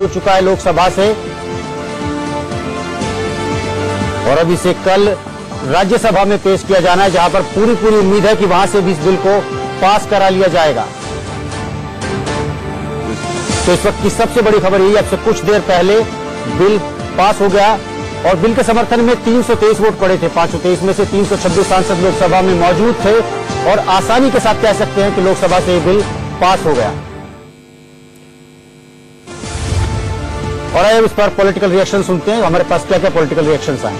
हो चुका है लोकसभा से और अब इसे कल राज्यसभा में पेश किया जाना है, जहां पर पूरी उम्मीद है कि वहां से भी इस बिल को पास करा लिया जाएगा। तो इस वक्त की सबसे बड़ी खबर यही, अब से कुछ देर पहले बिल पास हो गया और बिल के समर्थन में 323 वोट पड़े थे। 523 में से 326 सांसद लोकसभा में मौजूद थे और आसानी के साथ कह सकते हैं कि लोकसभा से यह बिल पास हो गया। और अब इस पर पॉलिटिकल रिएक्शन सुनते हैं, हमारे पास क्या क्या पॉलिटिकल रिएक्शंस आए।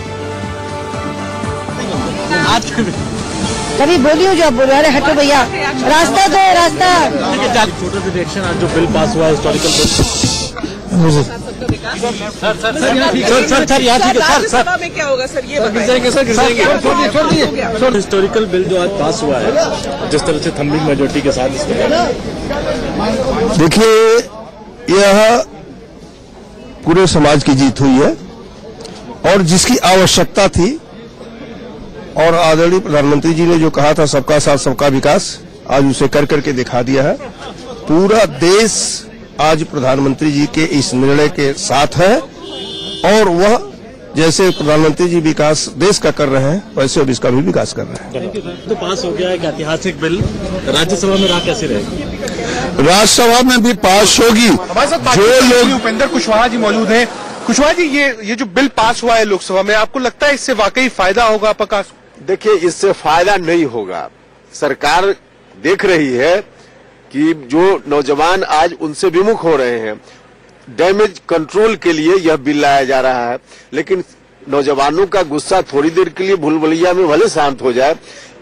कभी बोली हूँ जो बोलो, अरे हटो भैया, रास्ता दो रास्ता। छोटा सा रिएक्शन, आज जो बिल पास हुआ हिस्टोरिकल बिल। सर यहाँ ठीक है सर में क्या होगा सर, ये गिर जाएंगे। हिस्टोरिकल बिल जो आज पास हुआ है, जिस तरह से थंबिंग मेजोरिटी के साथ इसमें, देखिए यह पूरे समाज की जीत हुई है और जिसकी आवश्यकता थी। और आदरणीय प्रधानमंत्री जी ने जो कहा था सबका साथ सबका विकास, आज उसे कर करके दिखा दिया है। पूरा देश आज प्रधानमंत्री जी के इस निर्णय के साथ है और वह जैसे प्रधानमंत्री जी विकास देश का कर रहे हैं वैसे अब इसका भी विकास कर रहे हैं। तो पास हो गया एक ऐतिहासिक बिल, राज्यसभा में राह कैसे रहेगी? राज्यसभा में भी पास होगी। जो लोग उपेंद्र कुशवाहा जी मौजूद हैं। कुशवाहा जी, ये जो बिल पास हुआ है लोकसभा में, आपको लगता है इससे वाकई फायदा होगा आपका? देखिए, इससे फायदा नहीं होगा। सरकार देख रही है कि जो नौजवान आज उनसे विमुख हो रहे हैं, डैमेज कंट्रोल के लिए यह बिल लाया जा रहा है, लेकिन नौजवानों का गुस्सा थोड़ी देर के लिए भूलभुलैया में भले शांत हो जाए।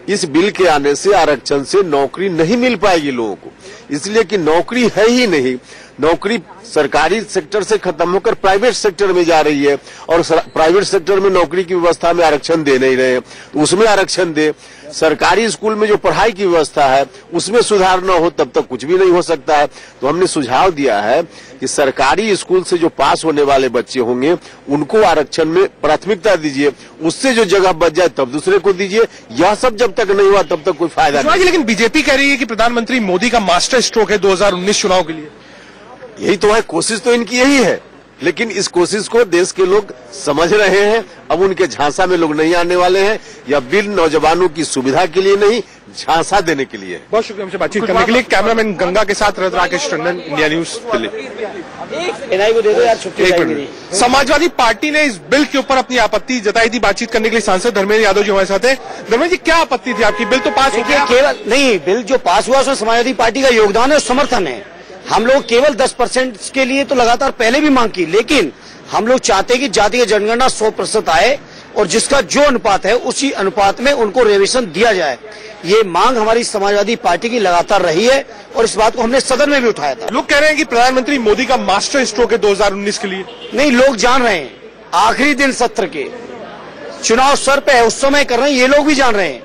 इस बिल के आने से आरक्षण से नौकरी नहीं मिल पाएगी लोगों को, इसलिए कि नौकरी है ही नहीं। नौकरी सरकारी सेक्टर से खत्म होकर प्राइवेट सेक्टर में जा रही है और प्राइवेट सेक्टर में नौकरी की व्यवस्था में आरक्षण दे नहीं रहे हैं, तो उसमें आरक्षण दे। सरकारी स्कूल में जो पढ़ाई की व्यवस्था है उसमें सुधार न हो तब तक कुछ भी नहीं हो सकता है। तो हमने सुझाव दिया है कि सरकारी स्कूल से जो पास होने वाले बच्चे होंगे उनको आरक्षण में प्राथमिकता दीजिए, उससे जो जगह बच जाए तब दूसरे को दीजिए। यह सब जब तक नहीं हुआ तब तक कोई फायदा नहीं। लेकिन बीजेपी कह रही है कि प्रधानमंत्री मोदी का मास्टर स्ट्रोक है 2019 चुनाव के लिए। यही तो है, कोशिश तो इनकी यही है, लेकिन इस कोशिश को देश के लोग समझ रहे हैं। अब उनके झांसा में लोग नहीं आने वाले हैं। यह बिल नौजवानों की सुविधा के लिए नहीं, झांसा देने के लिए। बहुत शुक्रिया हमसे बातचीत करने के लिए। कैमरामैन गंगा के साथ Rakesh Tandon, India news Delhi. Samajwadi party ने इस बिल के ऊपर अपनी आपत्ति जताई थी। बातचीत करने के लिए सांसद धर्मेंद्र यादव जी हमारे साथ हैं। धर्मेंद्र जी, क्या आपत्ति थी आपकी? बिल तो पास हो गया। केवल नहीं, बिल जो पास हुआ उसमें समाजवादी पार्टी का योगदान है और समर्थन है। हम लोग केवल 10% के लिए तो लगातार पहले भी मांग की, लेकिन हम लोग चाहते हैं कि जातीय जनगणना 100% आए और जिसका जो अनुपात है उसी अनुपात में उनको रिजर्वेशन दिया जाए। ये मांग हमारी समाजवादी पार्टी की लगातार रही है और इस बात को हमने सदन में भी उठाया था। लोग कह रहे हैं कि प्रधानमंत्री मोदी का मास्टर स्ट्रोक है 2019 के लिए। नहीं, लोग जान रहे हैं, आखिरी दिन सत्र के चुनाव सर पे है, उस समय कर रहे हैं, ये लोग भी जान रहे हैं।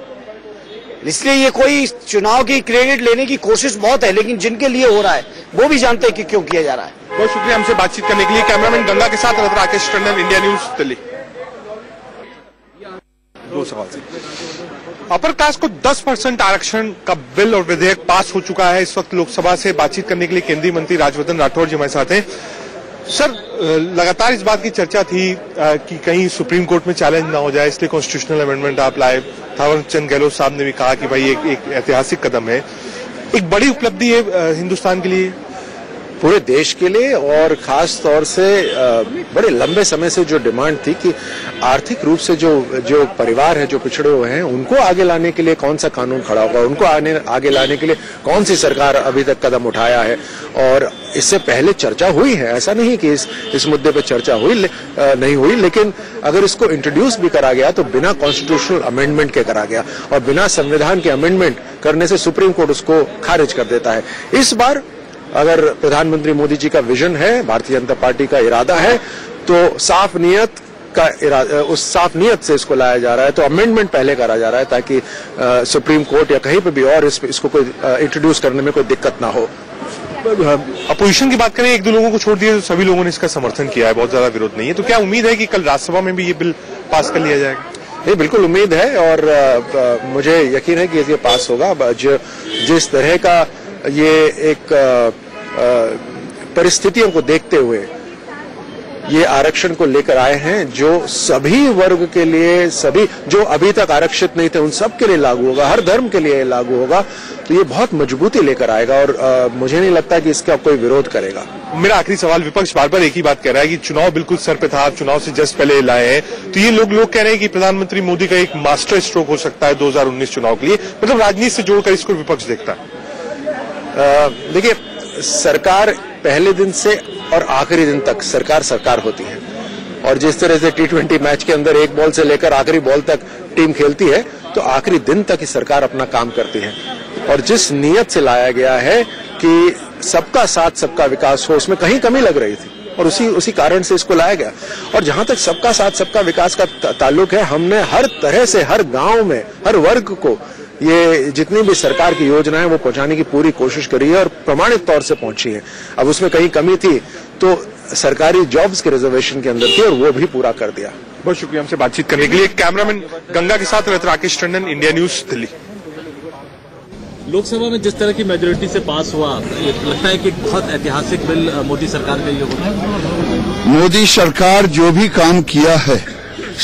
इसलिए ये कोई चुनाव की क्रेडिट लेने की कोशिश बहुत है, लेकिन जिनके लिए हो रहा है वो भी जानते हैं कि क्यों किया जा रहा है। बहुत शुक्रिया हमसे बातचीत करने के लिए। कैमरामैन गंगा के साथ राकेश टंडन, इंडिया न्यूज दिल्ली। दो सवाल से अपर कास्ट को 10% आरक्षण का बिल और विधेयक पास हो चुका है। इस वक्त लोकसभा से बातचीत करने के लिए केंद्रीय मंत्री राज्यवर्धन राठौड़ जी हमारे साथ हैं। सर, लगातार इस बात की चर्चा थी कि कहीं सुप्रीम कोर्ट में चैलेंज ना हो जाए, इसलिए कॉन्स्टिट्यूशनल अमेंडमेंट आप लाए। थावरचंद गहलोत साहब ने भी कहा कि भाई एक ऐतिहासिक कदम है, एक बड़ी उपलब्धि है हिंदुस्तान के लिए, पूरे देश के लिए। और खास तौर से बड़े लंबे समय से जो डिमांड थी कि आर्थिक रूप से जो परिवार है जो पिछड़े हुए हैं उनको आगे लाने के लिए कौन सा कानून खड़ा होगा, उनको आगे लाने के लिए कौन सी सरकार अभी तक कदम उठाया है। और इससे पहले चर्चा हुई है, ऐसा नहीं कि इस मुद्दे पर चर्चा नहीं हुई, लेकिन अगर इसको इंट्रोड्यूस भी करा गया तो बिना कॉन्स्टिट्यूशनल अमेंडमेंट के करा गया और बिना संविधान के अमेंडमेंट करने से सुप्रीम कोर्ट उसको खारिज कर देता है। इस बार अगर प्रधानमंत्री मोदी जी का विजन है, भारतीय जनता पार्टी का इरादा है, तो साफ नियत से इसको लाया जा रहा है। तो अमेंडमेंट पहले करा जा रहा है ताकि सुप्रीम कोर्ट या कहीं पे भी और इसको कोई इंट्रोड्यूस करने में कोई दिक्कत ना हो। अपोजिशन की बात करें, एक दो लोगों को छोड़ दिया तो सभी लोगों ने इसका समर्थन किया है, बहुत ज्यादा विरोध नहीं है। तो क्या उम्मीद है कि कल राज्यसभा में भी ये बिल पास कर लिया जाएगा? ये बिल्कुल उम्मीद है और मुझे यकीन है कि ये पास होगा। जिस तरह का ये एक परिस्थितियों को देखते हुए ये आरक्षण को लेकर आए हैं, जो सभी वर्ग के लिए, सभी जो अभी तक आरक्षित नहीं थे उन सब के लिए लागू होगा, हर धर्म के लिए लागू होगा। तो ये बहुत मजबूती लेकर आएगा और मुझे नहीं लगता कि इसका कोई विरोध करेगा। मेरा आखिरी सवाल, विपक्ष बार बार एक ही बात कह रहा है कि चुनाव बिल्कुल सर पे था, चुनाव से जस्ट पहले लाए हैं, तो ये लोग कह रहे हैं कि प्रधानमंत्री मोदी का एक मास्टर स्ट्रोक हो सकता है 2019 चुनाव के लिए, मतलब राजनीति से जोड़कर इसको विपक्ष देखता है। देखिए, सरकार पहले दिन से और आखिरी दिन तक सरकार होती है, और जिस तरह से T20 मैच के अंदर एक बॉल से लेकर आखिरी बॉल तक टीम खेलती है, तो आखिरी दिन तक ही सरकार अपना काम करती है। और जिस नीयत से लाया गया है कि सबका साथ सबका विकास हो, उसमें कहीं कमी लग रही थी और उसी कारण से इसको लाया गया। और जहां तक सबका साथ सबका विकास का ताल्लुक है, हमने हर तरह से हर गांव में हर वर्ग को ये जितनी भी सरकार की योजनाएं वो पहुंचाने की पूरी कोशिश करी है और प्रमाणित तौर से पहुंची है। अब उसमें कहीं कमी थी तो सरकारी जॉब्स के रिजर्वेशन के अंदर थी और वो भी पूरा कर दिया। बहुत शुक्रिया हमसे बातचीत करने के लिए। कैमरामैन गंगा के साथ राकेश टंडन, इंडिया न्यूज, दिल्ली। लोकसभा में जिस तरह की मेजोरिटी से पास हुआ, लगता है कि बहुत ऐतिहासिक बिल मोदी सरकार का ये होगा। मोदी सरकार जो भी काम किया है,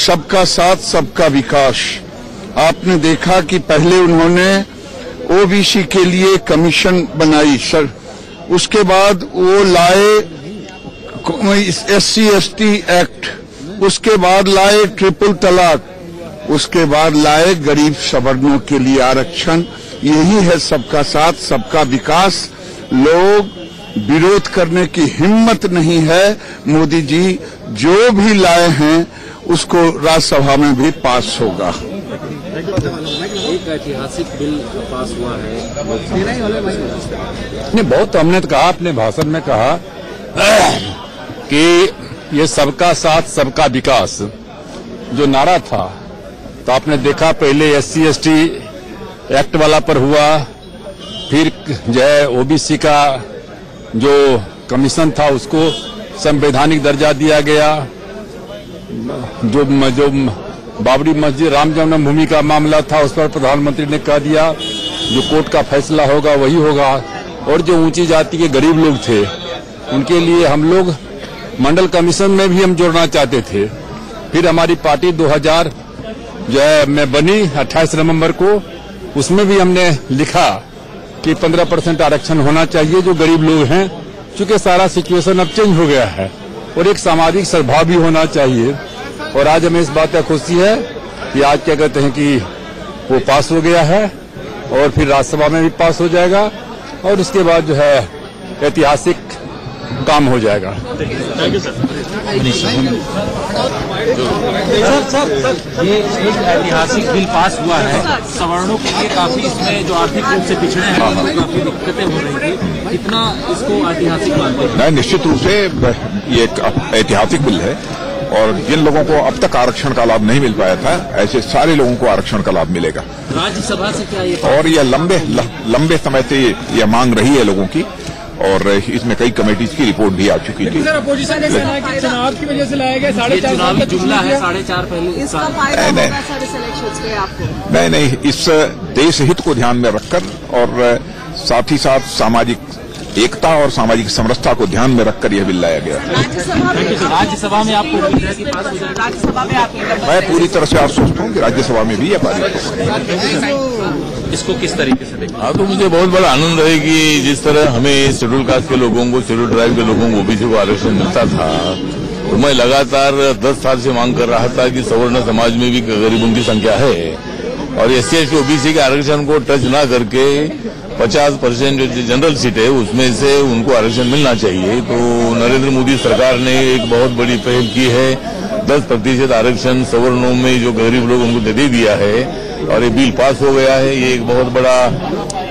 सबका साथ सबका विकास, आपने देखा कि पहले उन्होंने ओबीसी के लिए कमीशन बनाई सर, उसके बाद वो लाए SC/ST एक्ट, उसके बाद लाए ट्रिपल तलाक, उसके बाद लाए गरीब सवर्णों के लिए आरक्षण। यही है सबका साथ सबका विकास। लोग विरोध करने की हिम्मत नहीं है। मोदी जी जो भी लाए हैं उसको राज्यसभा में भी पास होगा। एक ऐतिहासिक बिल पास हुआ है। बहुत हमने तो कहा, अपने भाषण में कहा कि ये सबका साथ सबका विकास जो नारा था, तो आपने देखा पहले SC/ST एक्ट वाला पर हुआ, फिर जो है OBC का जो कमीशन था उसको संवैधानिक दर्जा दिया गया, जो बाबरी मस्जिद राम जन्मभूमि का मामला था उस पर प्रधानमंत्री ने कह दिया जो कोर्ट का फैसला होगा वही होगा। और जो ऊंची जाति के गरीब लोग थे उनके लिए हम लोग मंडल कमीशन में भी हम जोड़ना चाहते थे। फिर हमारी पार्टी 2000 जो है में बनी 28 नवंबर को, उसमें भी हमने लिखा कि 15% आरक्षण होना चाहिए जो गरीब लोग हैं, चूंकि सारा सिचुएशन अब चेंज हो गया है और एक सामाजिक सद्भाव भी होना चाहिए। और आज हमें इस बात का खुशी है कि आज क्या कहते हैं कि वो पास हो गया है और फिर राज्यसभा में भी पास हो जाएगा और उसके बाद जो है ऐतिहासिक काम हो जाएगा। Thank you sir. ये एक ऐतिहासिक बिल पास हुआ है, सवर्णों के लिए काफी इसमें जो आर्थिक रूप से पिछड़े हैं काफी दिक्कतें हो रही थी, कितना इसको ऐतिहासिक मानते हैं? नहीं, निश्चित रूप से ये एक ऐतिहासिक बिल है और जिन लोगों को अब तक आरक्षण का लाभ नहीं मिल पाया था, ऐसे सारे लोगों को आरक्षण का लाभ मिलेगा। राज्यसभा से क्या ये और यह लंबे समय से यह मांग रही है लोगों की और इसमें कई कमेटीज की रिपोर्ट भी आ चुकी थी। अपोजिशन ने कहा कि चुनाव की वजह से लाया गया 4.5 साल का जुमला है, 4.5 पहले नहीं, इस देश हित को ध्यान में रखकर और साथ ही साथ सामाजिक एकता और सामाजिक समरसता को ध्यान में रखकर यह बिल लाया गया। राज्यसभा में आपको राज्यसभा में आप मैं पूरी तरह से आश्वस्त हूँ कि राज्यसभा में भी यह पारित होगा। इसको किस तरीके से देखा? तो मुझे बहुत बड़ा आनंद है कि जिस तरह हमें शेड्यूल कास्ट के लोगों को, शेड्यूल ट्राइब के लोगों को, OBC को आरक्षण मिलता था, तो मैं लगातार 10 साल से मांग कर रहा था कि सवर्ण समाज में भी गरीबों की संख्या है और SC/ST OBC के आरक्षण को टच न करके 50% जो जनरल सीट है उसमें से उनको आरक्षण मिलना चाहिए। तो नरेंद्र मोदी सरकार ने एक बहुत बड़ी पहल की है, 10% आरक्षण सवर्णों में जो गरीब लोग उनको दे दिया है और ये बिल पास हो गया है। ये एक बहुत बड़ा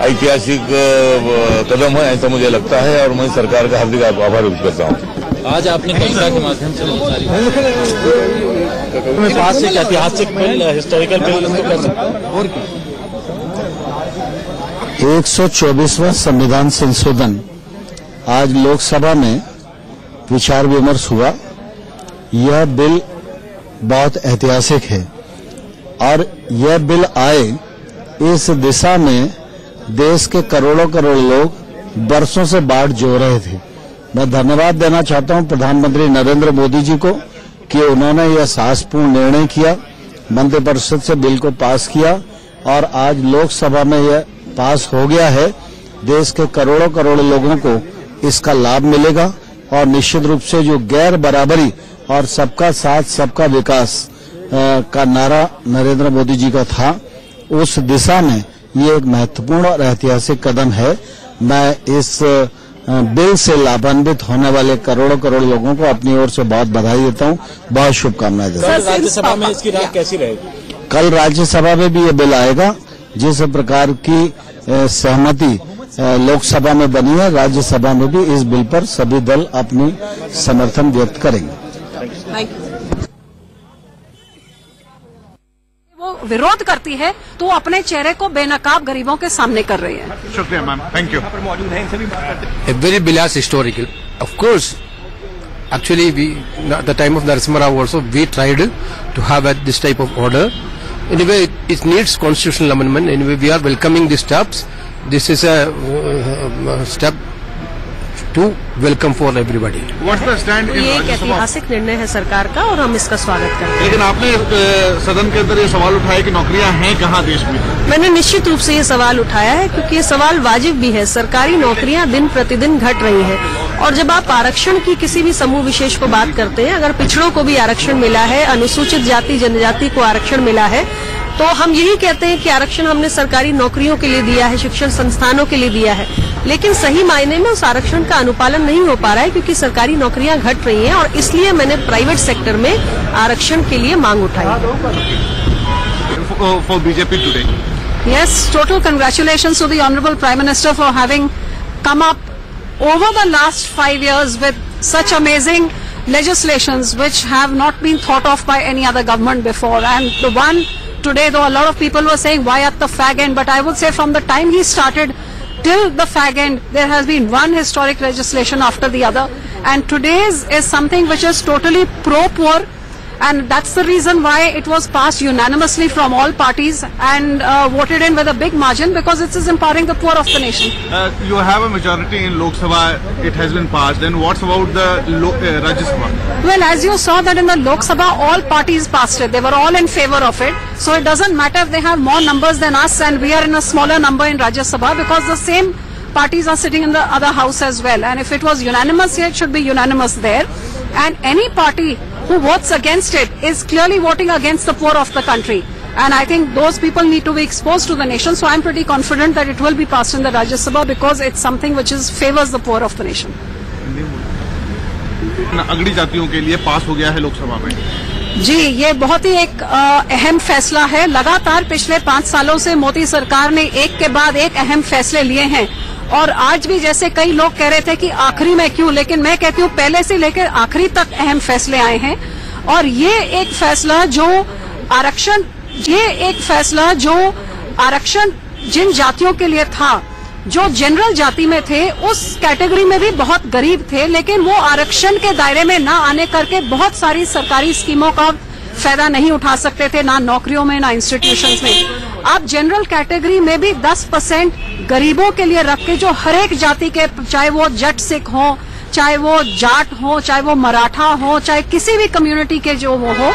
ऐतिहासिक कदम है ऐसा मुझे लगता है और मैं सरकार का हार्दिक आभार व्यक्त करता हूँ। आज आपने कविता के माध्यम से पास एक ऐतिहासिक बिल, हिस्टोरिकल बिल 124वां संविधान संशोधन आज लोकसभा में विचार विमर्श हुआ। यह बिल बहुत ऐतिहासिक है और यह बिल आए इस दिशा में देश के करोड़ों करोड़ लोग बरसों से बाट जो रहे थे मैं धन्यवाद देना चाहता हूं प्रधानमंत्री नरेंद्र मोदी जी को कि उन्होंने यह साहसपूर्ण निर्णय किया, मंत्रिपरिषद से बिल को पास किया और आज लोकसभा में यह पास हो गया है। देश के करोड़ों करोड़ लोगों को इसका लाभ मिलेगा और निश्चित रूप से जो गैर बराबरी और सबका साथ सबका विकास का नारा नरेंद्र मोदी जी का था, उस दिशा में ये एक महत्वपूर्ण और ऐतिहासिक कदम है। मैं इस बिल से लाभान्वित होने वाले करोड़ों करोड़ लोगों को अपनी ओर से बहुत बधाई देता हूं, बहुत शुभकामनाएं देता हूं। राज्यसभा में इसकी राह कैसी रहेगी? कल राज्यसभा में भी ये बिल आएगा। जिस प्रकार की सहमति लोकसभा में बनी है, राज्यसभा में भी इस बिल पर सभी दल अपनी समर्थन व्यक्त करेंगे। वो विरोध करती है तो अपने चेहरे को बेनकाब गरीबों के सामने कर रही है। शुक्रिया ma'am, thank you. A very biased historical. Of course, actually, at the time of Narasimha Rao also, we tried to have this type of order. Anyway, it needs constitutional amendment. Anyway, we are welcoming these steps. This is a step to welcome for everybody. What's the stand in ये एक ऐतिहासिक निर्णय है सरकार का और हम इसका स्वागत करते हैं। लेकिन आपने सदन के अंदर ये सवाल उठाया कि नौकरियां हैं कहाँ देश में? मैंने निश्चित रूप से ये सवाल उठाया है क्योंकि ये सवाल वाजिब भी है। सरकारी नौकरियां दिन प्रतिदिन घट रही हैं और जब आप आरक्षण की किसी भी समूह विशेष को बात करते हैं, अगर पिछड़ों को भी आरक्षण मिला है, अनुसूचित जाति जनजाति को आरक्षण मिला है, तो हम यही कहते हैं कि आरक्षण हमने सरकारी नौकरियों के लिए दिया है, शिक्षण संस्थानों के लिए दिया है, लेकिन सही मायने में उस आरक्षण का अनुपालन नहीं हो पा रहा है क्योंकि सरकारी नौकरियां घट रही हैं और इसलिए मैंने प्राइवेट सेक्टर में आरक्षण के लिए मांग उठाई। For BJP today. Yes, total congratulations to the Honorable Prime Minister for having come up over the last 5 years with such amazing legislations which have not been thought of by any other government before. And the one today, though a lot of people were saying why at the fag end, but I would say from the time he started till the fag end, there has been one historic legislation after the other. And today's is something which is totally pro-poor. And that's the reason why it was passed unanimously from all parties and voted in with a big margin because it is empowering the poor of the nation. You have a majority in Lok Sabha, it has been passed. Then what's about the Rajya Sabha? Well, as you saw that in the Lok Sabha, all parties passed it. They were all in favor of it. So it doesn't matter if they have more numbers than us and we are in a smaller number in Rajya Sabha because the same parties are sitting in the other house as well. And if it was unanimous here, it should be unanimous there. And any party who votes against it is clearly voting against the poor of the country. And I think those people need to be exposed to the nation. So I'm pretty confident that it will be passed in the Rajya Sabha because it's something which favors the poor of the nation. अगड़ी जातियों के लिए पास हो गया है लोकसभा में। जी, ये बहुत ही एक अहम फैसला है। लगातार पिछले 5 सालों से मोदी सरकार ने एक के बाद एक अहम फैसले लिए हैं और आज भी जैसे कई लोग कह रहे थे कि आखिरी में क्यों, लेकिन मैं कहती हूँ पहले से लेकर आखिरी तक अहम फैसले आए हैं। और ये एक फैसला जो आरक्षण जिन जातियों के लिए था, जो जनरल जाति में थे, उस कैटेगरी में भी बहुत गरीब थे, लेकिन वो आरक्षण के दायरे में ना आने करके बहुत सारी सरकारी स्कीमों का फायदा नहीं उठा सकते थे, ना नौकरियों में ना इंस्टीट्यूशंस में। आप जनरल कैटेगरी में भी 10% गरीबों के लिए रख के, जो हर एक जाति के, चाहे वो जट सिख हो, चाहे वो जाट हो, चाहे वो मराठा हो, चाहे किसी भी कम्युनिटी के जो वो हो,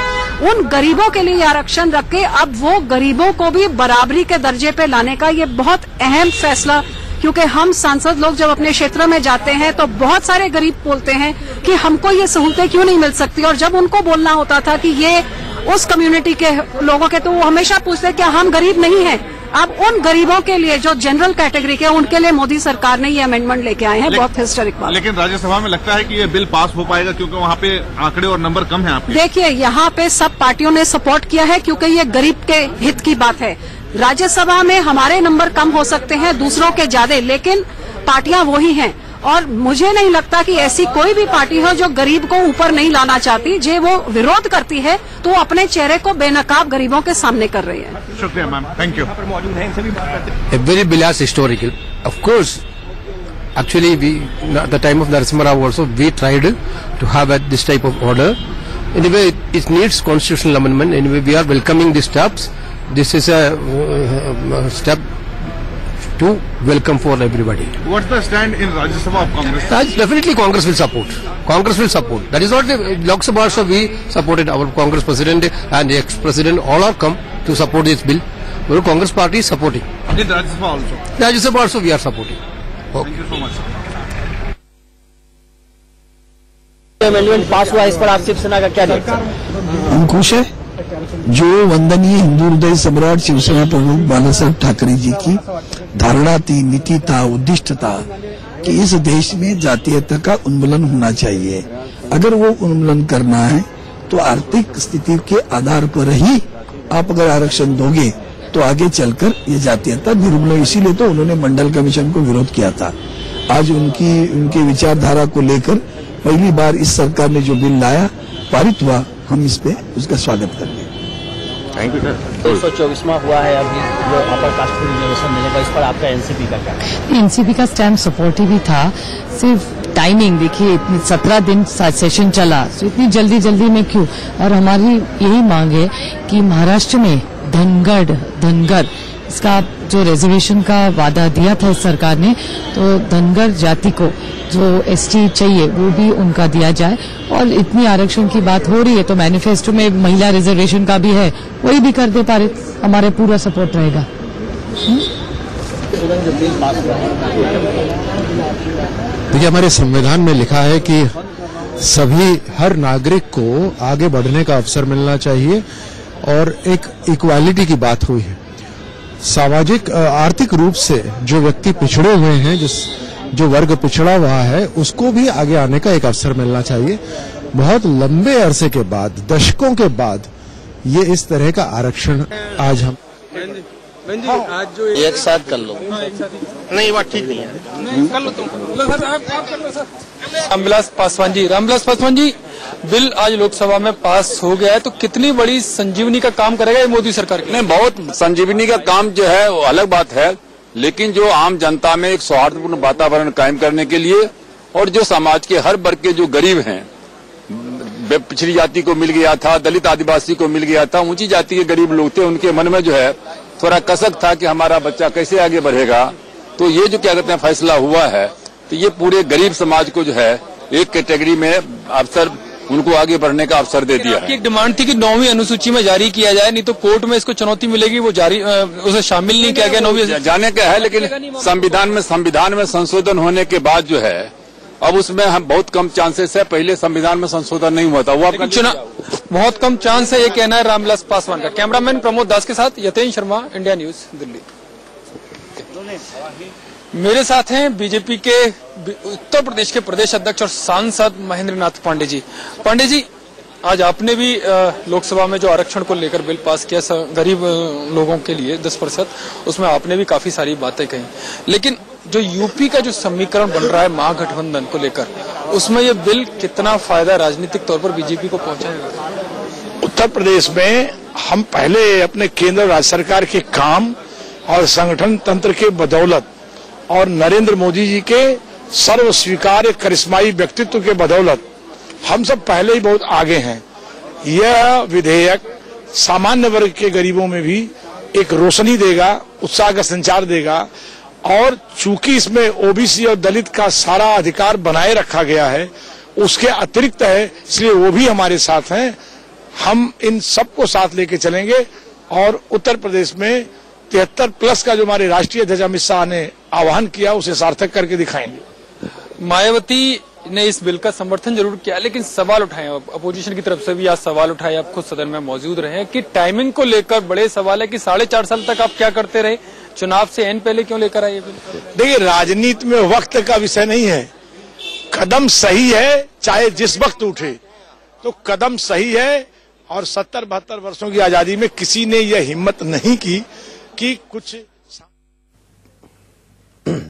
उन गरीबों के लिए आरक्षण रख के अब वो गरीबों को भी बराबरी के दर्जे पे लाने का ये बहुत अहम फैसला, क्योंकि हम सांसद लोग जब अपने क्षेत्र में जाते हैं तो बहुत सारे गरीब बोलते हैं कि हमको ये सहूलतें क्यों नहीं मिल सकती, और जब उनको बोलना होता था कि ये उस कम्युनिटी के लोगों के, तो वो हमेशा पूछते क्या हम गरीब नहीं हैं। अब उन गरीबों के लिए जो जनरल कैटेगरी के, उनके लिए मोदी सरकार ने ये अमेंडमेंट लेके आए हैं। बहुत हिस्टोरिक बात। लेकिन राज्यसभा में लगता है कि ये बिल पास हो पाएगा क्योंकि वहाँ पे आंकड़े और नंबर कम है आपके। देखिए, यहाँ पे सब पार्टियों ने सपोर्ट किया है क्योंकि ये गरीब के हित की बात है। राज्यसभा में हमारे नंबर कम हो सकते हैं, दूसरों के ज्यादा, लेकिन पार्टियां वही हैं और मुझे नहीं लगता कि ऐसी कोई भी पार्टी हो जो गरीब को ऊपर नहीं लाना चाहती। जे वो विरोध करती है तो वो अपने चेहरे को बेनकाब गरीबों के सामने कर रही है। शुक्रिया ma'am, thank you. A very biased historical. Of course, actually, at the time of Narasimha Rao also, we tried to have this type of order. Anyway, it needs constitutional amendment. Anyway, we are welcoming these steps. This is a step to welcome for everybody. What's the stand in Rajya Sabha of Congress? Definitely Congress will support. Congress will support. That is what the Lok Sabha also we supported. Our Congress president and the ex-president all are come to support this bill. Our Congress party is supporting. In Rajya Sabha also? Rajya Sabha also we are supporting. Okay. Thank you so much. Amendment pass हुआ, इस पर आप शिवसेना का क्या देखते हैं? हम खुश है। जो वंदनीय हिंदू हृदय सम्राट शिवसेना प्रमुख बालासाहेब ठाकरे जी की धारणा थी, नीति था, उद्दिष्ट था कि इस देश में जातीयता का उन्मूलन होना चाहिए। अगर वो उन्मूलन करना है तो आर्थिक स्थिति के आधार पर ही आप अगर आरक्षण दोगे तो आगे चलकर ये जातीयता निर्मूलन, इसीलिए तो उन्होंने मंडल कमीशन को विरोध किया था। आज उनकी विचारधारा को लेकर पहली बार इस सरकार ने जो बिल लाया, पारित हुआ, हम इस पे उसका स्वागत करते हैं। Thank you sir. 124वां हुआ है अभी जो अपर कास्ट रिजर्वेशन देने का, इस पर आपका एनसीपी का क्या? एनसीपी का स्टैंड सपोर्टिव ही था, सिर्फ टाइमिंग देखिए, 17 दिन सेशन चला तो इतनी जल्दी में क्यों? और हमारी यही मांग है कि महाराष्ट्र में धनगर इसका जो रिजर्वेशन का वादा दिया था इस सरकार ने, तो धनगर जाति को जो एसटी चाहिए वो भी उनका दिया जाए। और इतनी आरक्षण की बात हो रही है तो मैनिफेस्टो में महिला रिजर्वेशन का भी है, वही भी कर दे पारित, हमारे पूरा सपोर्ट रहेगा। देखिए, हमारे संविधान में लिखा है कि हर नागरिक को आगे बढ़ने का अवसर मिलना चाहिए और एक इक्वालिटी की बात हुई है। सामाजिक आर्थिक रूप से जो व्यक्ति पिछड़े हुए हैं, जो वर्ग पिछड़ा हुआ है, उसको भी आगे आने का एक अवसर मिलना चाहिए। बहुत लंबे अरसे के बाद, दशकों के बाद ये इस तरह का आरक्षण आज हम आज जो एक साथ कर लो, नहीं बात ठीक नहीं है, कर लो तुम। रामविलास पासवान जी, बिल आज लोकसभा में पास हो गया है, तो कितनी बड़ी संजीवनी का काम करेगा ये मोदी सरकार के? नहीं, बहुत संजीवनी का काम जो है वो अलग बात है, लेकिन जो आम जनता में एक सौहार्दपूर्ण वातावरण कायम करने के लिए और जो समाज के हर वर्ग के जो गरीब हैं, पिछड़ी जाति को मिल गया था, दलित आदिवासी को मिल गया था, ऊंची जाति के गरीब लोग थे, उनके मन में जो है थोड़ा कसक था कि हमारा बच्चा कैसे आगे बढ़ेगा। तो ये जो क्या कहते हैं फैसला हुआ है, तो ये पूरे गरीब समाज को जो है एक कैटेगरी में अवसर, उनको आगे बढ़ने का अवसर दे दिया है। एक डिमांड थी कि 9वीं अनुसूची में जारी किया जाए, नहीं तो कोर्ट में इसको चुनौती मिलेगी, वो जारी उसे शामिल नहीं किया गया 9वीं जाने का है। लेकिन संविधान में संशोधन होने के बाद जो है अब उसमें हम बहुत कम चांसेस है, पहले संविधान में संशोधन नहीं हुआ था, वो आपका चुनाव बहुत कम चांस है, ये कहना है रामविलास पासवान का। कैमरामैन प्रमोद दास के साथ यतेन शर्मा, इंडिया न्यूज, दिल्ली। मेरे साथ हैं बीजेपी के उत्तर प्रदेश के प्रदेश अध्यक्ष और सांसद महेंद्र नाथ पांडे जी। पांडे जी, आज आपने भी लोकसभा में जो आरक्षण को लेकर बिल पास किया गरीब लोगों के लिए 10%, उसमें आपने भी काफी सारी बातें कही, लेकिन जो यूपी का जो समीकरण बन रहा है महागठबंधन को लेकर, उसमें ये बिल कितना फायदा राजनीतिक तौर पर बीजेपी को पहुंचाएगा? उत्तर प्रदेश में हम पहले अपने केंद्र राज्य सरकार के काम और संगठन तंत्र के बदौलत और नरेंद्र मोदी जी के सर्व स्वीकार्य करिश्माई व्यक्तित्व के बदौलत हम सब पहले ही बहुत आगे हैं। यह विधेयक सामान्य वर्ग के गरीबों में भी एक रोशनी देगा, उत्साह का संचार देगा, और चूंकि इसमें ओबीसी और दलित का सारा अधिकार बनाए रखा गया है, उसके अतिरिक्त है, इसलिए वो भी हमारे साथ हैं। हम इन सबको साथ लेके चलेंगे और उत्तर प्रदेश में 73+ का जो हमारे राष्ट्रीय अध्यक्ष अमित शाह ने आह्वान किया, उसे सार्थक करके दिखाएंगे। मायावती ने इस बिल का समर्थन जरूर किया, लेकिन सवाल उठाए, अपोजिशन की तरफ से भी आज सवाल उठाए, आप खुद सदन में मौजूद रहे, कि टाइमिंग को लेकर बड़े सवाल है कि 4.5 साल तक आप क्या करते रहे, चुनाव से एन पहले क्यों लेकर आए ये बिल? देखिए, राजनीति में वक्त का विषय नहीं है, कदम सही है, चाहे जिस वक्त उठे तो कदम सही है। और 70-72 वर्षों की आजादी में किसी ने यह हिम्मत नहीं की कि कुछ